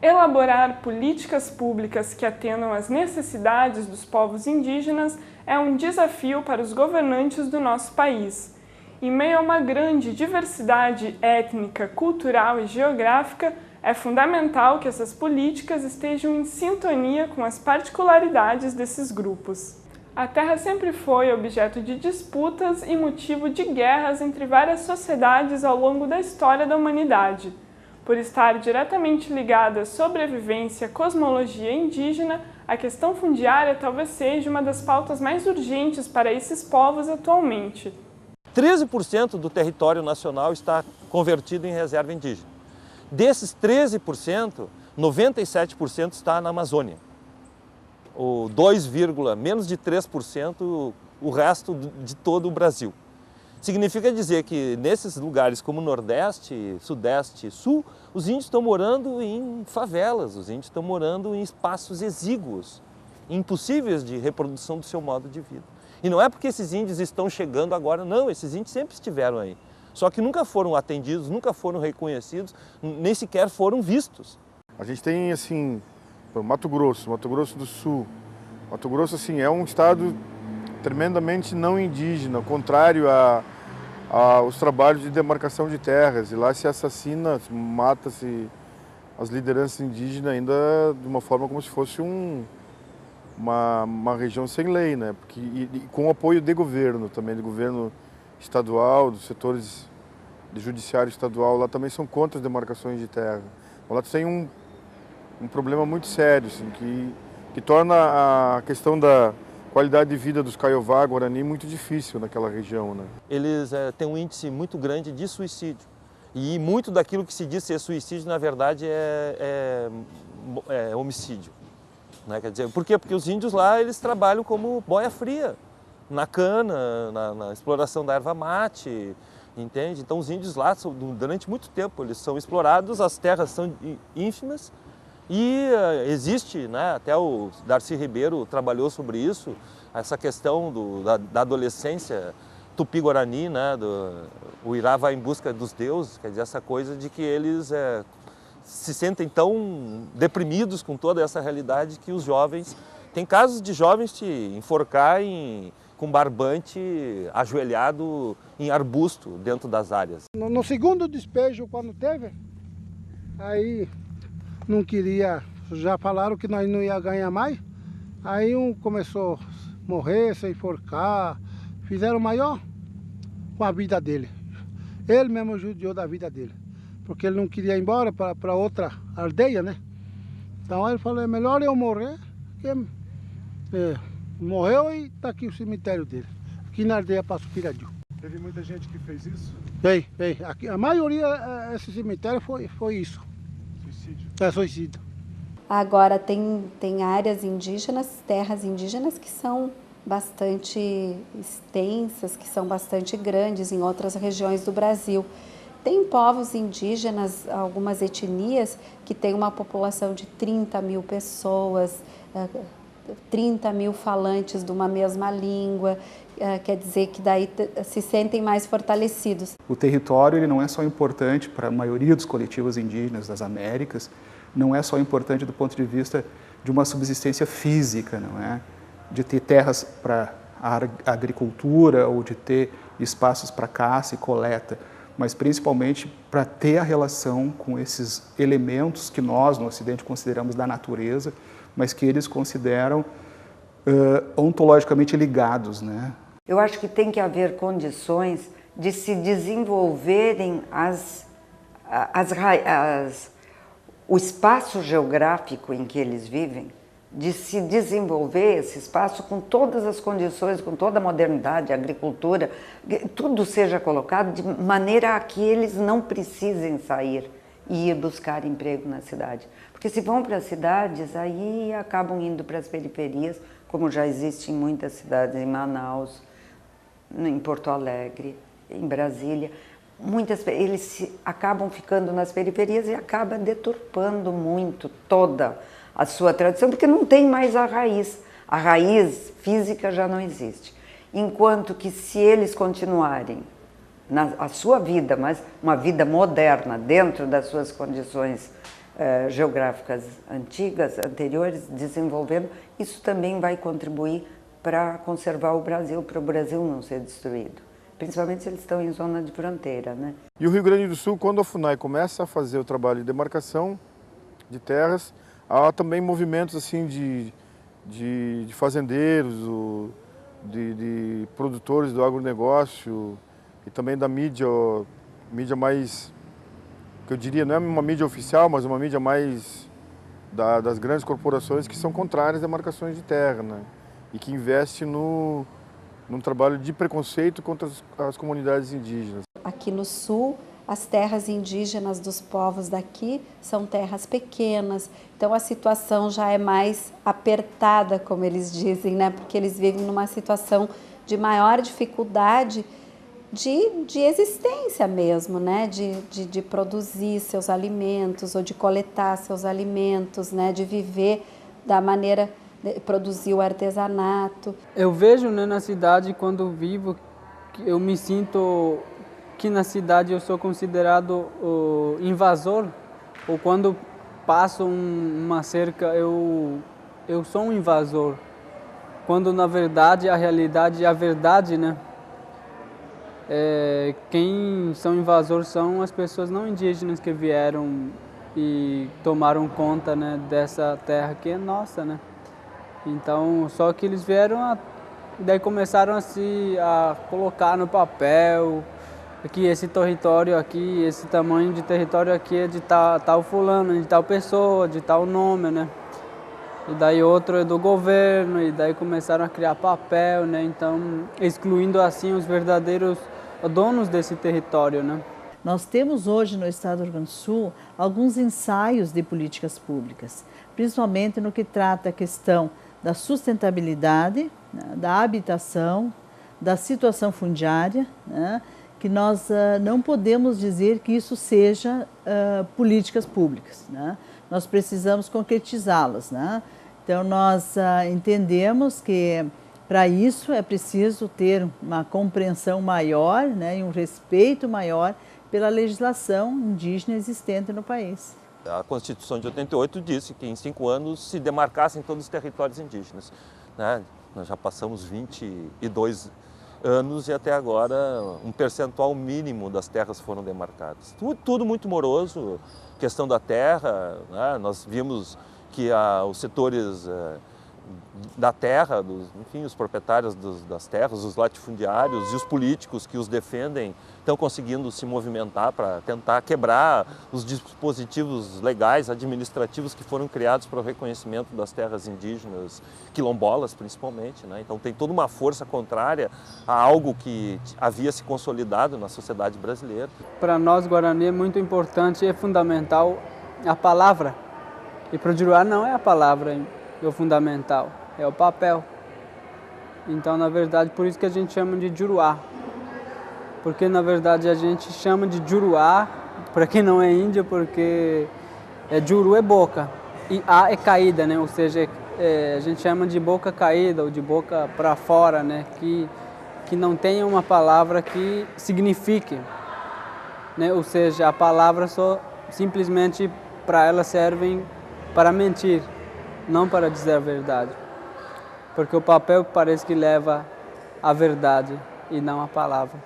Elaborar políticas públicas que atendam às necessidades dos povos indígenas é um desafio para os governantes do nosso país. Em meio a uma grande diversidade étnica, cultural e geográfica, é fundamental que essas políticas estejam em sintonia com as particularidades desses grupos. A terra sempre foi objeto de disputas e motivo de guerras entre várias sociedades ao longo da história da humanidade. Por estar diretamente ligada à sobrevivência e cosmologia indígena, a questão fundiária talvez seja uma das pautas mais urgentes para esses povos atualmente. 13% do território nacional está convertido em reserva indígena. Desses 13%, 97% está na Amazônia. O menos de 3% o resto de todo o Brasil. Significa dizer que nesses lugares como Nordeste, Sudeste e Sul, os índios estão morando em favelas, os índios estão morando em espaços exíguos, impossíveis de reprodução do seu modo de vida. E não é porque esses índios estão chegando agora, não, esses índios sempre estiveram aí. Só que nunca foram atendidos, nunca foram reconhecidos, nem sequer foram vistos. A gente tem, assim, Mato Grosso do Sul. Mato Grosso, assim, é um estado tremendamente não indígena, ao contrário aos trabalhos de demarcação de terras. E lá se assassina, mata-se as lideranças indígenas ainda de uma forma como se fosse uma região sem lei, né? Porque, e com o apoio de governo também, de governo estadual, dos setores de judiciário estadual, lá também são contra as demarcações de terra. Lá tem um problema muito sério, assim, que torna a questão da qualidade de vida dos Kaiowá, Guarani, muito difícil naquela região, né? Eles têm um índice muito grande de suicídio. E muito daquilo que se diz ser suicídio, na verdade, é homicídio. Né? Quer dizer, por quê? Porque os índios lá, eles trabalham como boia fria, na cana, na exploração da erva mate, entende? Então os índios lá, durante muito tempo, eles são explorados, as terras são ínfimas e existe, né, até o Darcy Ribeiro trabalhou sobre isso, essa questão da adolescência tupi-guarani, né, o Irá vai em busca dos deuses, quer dizer, essa coisa de que eles se sentem tão deprimidos com toda essa realidade que os jovens, tem casos de jovens se enforcar com barbante ajoelhado em arbusto dentro das áreas. No segundo despejo, quando teve, aí não queria, já falaram que nós não ia ganhar mais, aí um começou a morrer, se enforcar, fizeram maior com a vida dele. Ele mesmo judiou da vida dele, porque ele não queria ir embora para outra aldeia, né? Então ele falou, é melhor eu morrer, que morreu e está aqui o cemitério dele, aqui na aldeia Passo Piradio. Teve muita gente que fez isso? Veio. Aqui, a maioria, esse cemitério foi isso. Suicídio? É suicídio. Agora tem áreas indígenas, terras indígenas que são bastante extensas, que são bastante grandes em outras regiões do Brasil. Tem povos indígenas, algumas etnias, que têm uma população de 30 mil pessoas, 30 mil falantes de uma mesma língua, quer dizer que daí se sentem mais fortalecidos. O território ele não é só importante para a maioria dos coletivos indígenas das Américas, não é só importante do ponto de vista de uma subsistência física, não é? De ter terras para a agricultura ou de ter espaços para caça e coleta, mas principalmente para ter a relação com esses elementos que nós no Ocidente consideramos da natureza, mas que eles consideram ontologicamente ligados, né? Eu acho que tem que haver condições de se desenvolverem o espaço geográfico em que eles vivem, de se desenvolver esse espaço com todas as condições, com toda a modernidade, a agricultura, tudo seja colocado de maneira a que eles não precisem sair e ir buscar emprego na cidade. Porque se vão para as cidades, aí acabam indo para as periferias, como já existe em muitas cidades, em Manaus, em Porto Alegre, em Brasília. Eles acabam ficando nas periferias e acaba deturpando muito toda a sua tradição, porque não tem mais a raiz. A raiz física já não existe. Enquanto que se eles continuarem a sua vida, mas uma vida moderna, dentro das suas condições geográficas anteriores, desenvolvendo, isso também vai contribuir para conservar o Brasil, para o Brasil não ser destruído. Principalmente se eles estão em zona de fronteira, né? E o Rio Grande do Sul, quando a FUNAI começa a fazer o trabalho de demarcação de terras, há também movimentos assim de fazendeiros, de produtores do agronegócio e também da mídia mais, que eu diria, não é uma mídia oficial, mas uma mídia mais das grandes corporações que são contrárias às demarcações de terra, né? E que investe num trabalho de preconceito contra as comunidades indígenas. Aqui no sul, as terras indígenas dos povos daqui são terras pequenas, então a situação já é mais apertada, como eles dizem, né? Porque eles vivem numa situação de maior dificuldade de existência mesmo, né? De produzir seus alimentos ou de coletar seus alimentos, né? De viver da maneira de produzir o artesanato. Eu vejo, né, na cidade, quando vivo, eu me sinto que na cidade eu sou considerado invasor, ou quando passo uma cerca eu sou um invasor, quando na verdade a realidade, a verdade, né? Quem são invasores são as pessoas não indígenas que vieram e tomaram conta, né, dessa terra que é nossa, né? Então, só que eles vieram, daí começaram a colocar no papel que esse território aqui, esse tamanho de território aqui é de tal fulano, de tal pessoa, de tal nome, né? E daí outro é do governo, e daí começaram a criar papel, né? Então, excluindo assim os verdadeiros donos desse território, né? Nós temos hoje no estado do Rio Grande do Sul alguns ensaios de políticas públicas, principalmente no que trata a questão da sustentabilidade, né, da habitação, da situação fundiária, né, que nós não podemos dizer que isso seja políticas públicas, né? Nós precisamos concretizá-las, né? Então nós entendemos que para isso é preciso ter uma compreensão maior, né, e um respeito maior pela legislação indígena existente no país. A Constituição de 88 disse que em 5 anos se demarcassem todos os territórios indígenas, né? Nós já passamos 22 anos e até agora um percentual mínimo das terras foram demarcadas. Tudo muito moroso, questão da terra, né? Nós vimos que os setores da terra, enfim, os proprietários das terras, os latifundiários e os políticos que os defendem estão conseguindo se movimentar para tentar quebrar os dispositivos legais, administrativos que foram criados para o reconhecimento das terras indígenas, quilombolas principalmente, né? Então tem toda uma força contrária a algo que havia se consolidado na sociedade brasileira. Para nós, Guarani, é muito importante e é fundamental a palavra. E para o Juruá não é a palavra o fundamental, é o papel. Então, na verdade, por isso que a gente chama de Juruá. Porque, na verdade, a gente chama de Juruá, para quem não é índio, porque Juru é boca e A é caída, né? Ou seja, a gente chama de boca caída ou de boca para fora, né? Que não tenha uma palavra que signifique, né? Ou seja, a palavra só simplesmente para ela servem para mentir, não para dizer a verdade. Porque o papel parece que leva a verdade e não a palavra.